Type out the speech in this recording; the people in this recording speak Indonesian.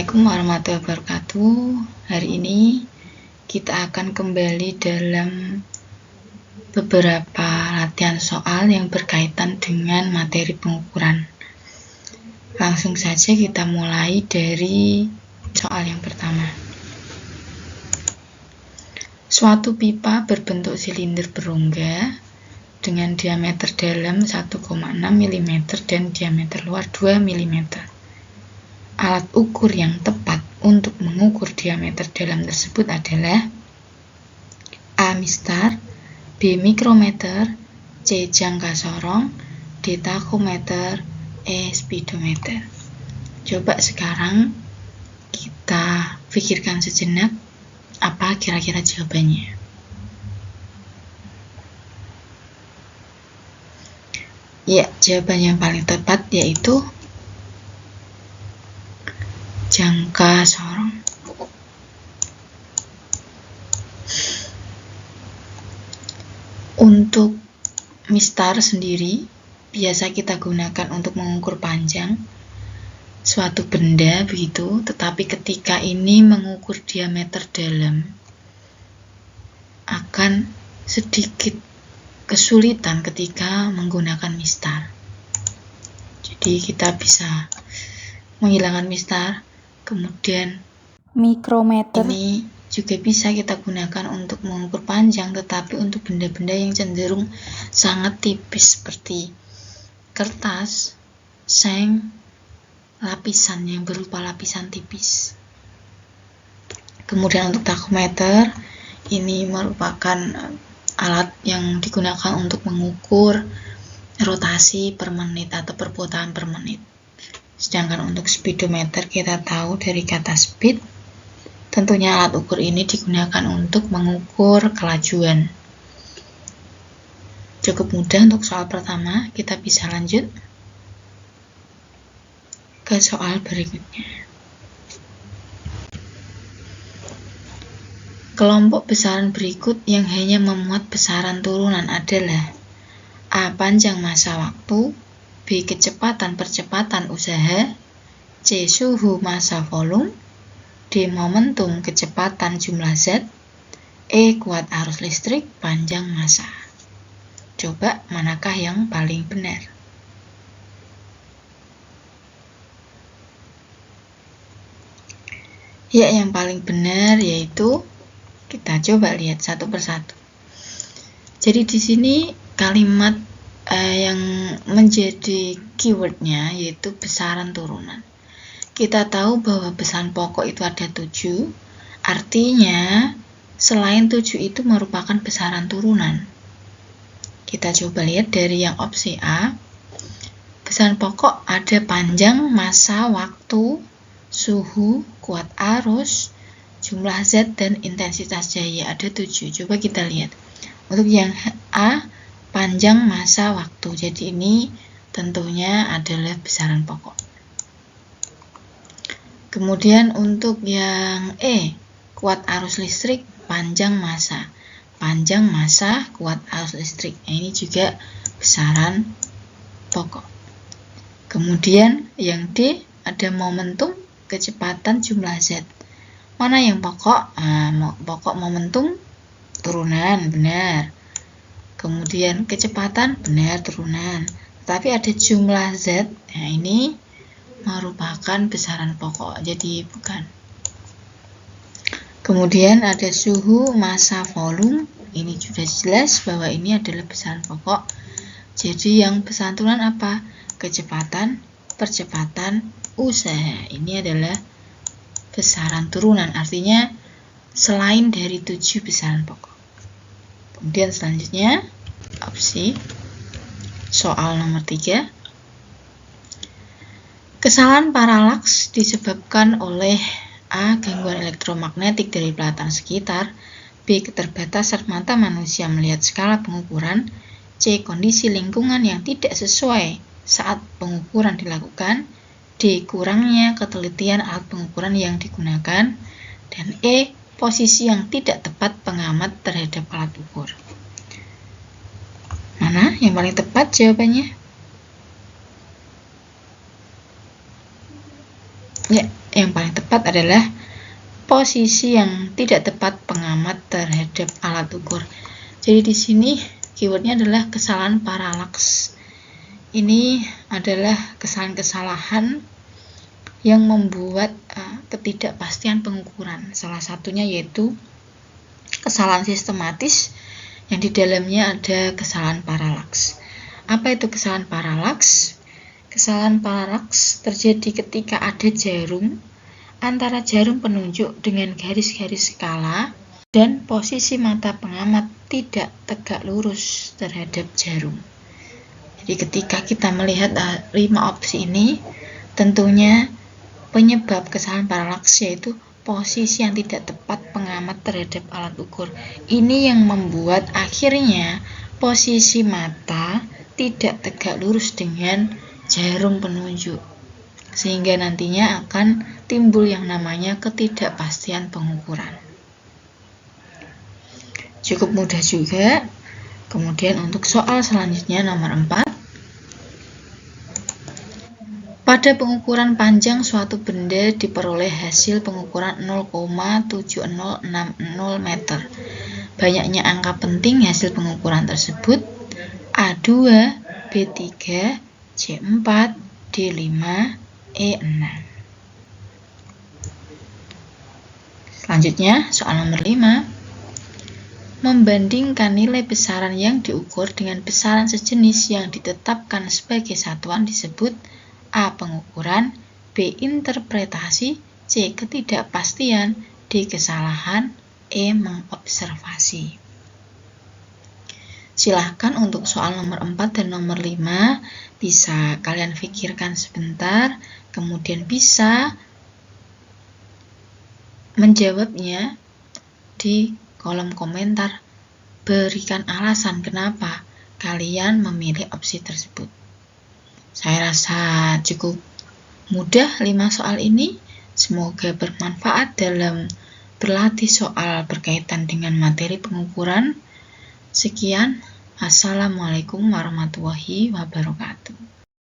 Assalamualaikum warahmatullahi wabarakatuh. Hari ini kita akan kembali dalam beberapa latihan soal yang berkaitan dengan materi pengukuran. Langsung saja kita mulai dari soal yang pertama. Suatu pipa berbentuk silinder berongga dengan diameter dalam 1,6 mm dan diameter luar 2 mm. Alat ukur yang tepat untuk mengukur diameter dalam tersebut adalah A. Mistar, B. Mikrometer, C. Jangka sorong, D. Takometer, E. Speedometer. Coba sekarang kita pikirkan sejenak apa kira-kira jawabannya. Ya, jawaban yang paling tepat yaitu jangka sorong. Untuk mistar sendiri biasa kita gunakan untuk mengukur panjang suatu benda begitu, tetapi ketika ini mengukur diameter dalam akan sedikit kesulitan ketika menggunakan mistar. Jadi kita bisa menghilangkan mistar. Kemudian mikrometer ini juga bisa kita gunakan untuk mengukur panjang, tetapi untuk benda-benda yang cenderung sangat tipis seperti kertas, seng, lapisan yang berupa lapisan tipis. Kemudian untuk takometer ini merupakan alat yang digunakan untuk mengukur rotasi per menit atau perputaran per menit. Sedangkan untuk speedometer kita tahu dari kata speed, tentunya alat ukur ini digunakan untuk mengukur kelajuan. Cukup mudah untuk soal pertama, kita bisa lanjut ke soal berikutnya. Kelompok besaran berikut yang hanya memuat besaran turunan adalah A. Panjang masa waktu, B. Kecepatan-percepatan usaha, C. Suhu massa volume, D. Momentum kecepatan jumlah zat, E. Kuat arus listrik panjang massa. Coba manakah yang paling benar? Ya, yang paling benar yaitu kita coba lihat satu persatu. Jadi di sini kalimat yang menjadi keywordnya yaitu besaran turunan. Kita tahu bahwa besaran pokok itu ada 7, artinya selain 7 itu merupakan besaran turunan. Kita coba lihat dari yang opsi A. Besaran pokok ada panjang, massa, waktu, suhu, kuat arus, jumlah zat, dan intensitas cahaya. Ada 7. Coba kita lihat. Untuk yang A, panjang masa waktu. Jadi ini tentunya adalah besaran pokok. Kemudian untuk yang E, kuat arus listrik panjang masa. Panjang masa kuat arus listrik. Nah, ini juga besaran pokok. Kemudian yang D, ada momentum kecepatan jumlah zat. Mana yang pokok? Pokok momentum turunan, benar. Kemudian kecepatan, benar, turunan. Tapi ada jumlah zat, nah ini merupakan besaran pokok, jadi bukan. Kemudian ada suhu, massa, volume. Ini sudah jelas bahwa ini adalah besaran pokok. Jadi yang besaran turunan apa? Kecepatan, percepatan, usaha. Ini adalah besaran turunan, artinya selain dari 7 besaran pokok. Kemudian selanjutnya opsi soal nomor 3. Kesalahan paralaks disebabkan oleh A. Gangguan elektromagnetik dari pelataran sekitar, B. Keterbatasan mata manusia melihat skala pengukuran, C. Kondisi lingkungan yang tidak sesuai saat pengukuran dilakukan, D. Kurangnya ketelitian alat pengukuran yang digunakan, dan E. Posisi yang tidak tepat pengamat terhadap alat ukur. Mana yang paling tepat jawabannya? Ya, yang paling tepat adalah posisi yang tidak tepat pengamat terhadap alat ukur. Jadi di sini keywordnya adalah kesalahan paralaks. Ini adalah kesalahan-kesalahan yang membuat ketidakpastian pengukuran. Salah satunya yaitu kesalahan sistematis yang di dalamnya ada kesalahan paralaks. Apa itu kesalahan paralaks? Kesalahan paralaks terjadi ketika ada jarum antara jarum penunjuk dengan garis-garis skala dan posisi mata pengamat tidak tegak lurus terhadap jarum. Jadi ketika kita melihat 5 opsi ini, tentunya penyebab kesalahan paralaks yaitu posisi yang tidak tepat pengamat terhadap alat ukur. Ini yang membuat akhirnya posisi mata tidak tegak lurus dengan jarum penunjuk, sehingga nantinya akan timbul yang namanya ketidakpastian pengukuran. Cukup mudah juga. Kemudian untuk soal selanjutnya nomor 4. Pada pengukuran panjang suatu benda diperoleh hasil pengukuran 0,7060 meter. Banyaknya angka penting hasil pengukuran tersebut A2, B3, C4, D5, E6. Selanjutnya, soal nomor 5. Membandingkan nilai besaran yang diukur dengan besaran sejenis yang ditetapkan sebagai satuan disebut A. Pengukuran, B. Interpretasi, C. Ketidakpastian, D. Kesalahan, E. Mengobservasi. Silahkan untuk soal nomor 4 dan nomor 5 bisa kalian pikirkan sebentar, kemudian bisa menjawabnya di kolom komentar. Berikan alasan kenapa kalian memilih opsi tersebut. Saya rasa cukup mudah 5 soal ini. Semoga bermanfaat dalam berlatih soal berkaitan dengan materi pengukuran. Sekian, Assalamualaikum warahmatullahi wabarakatuh.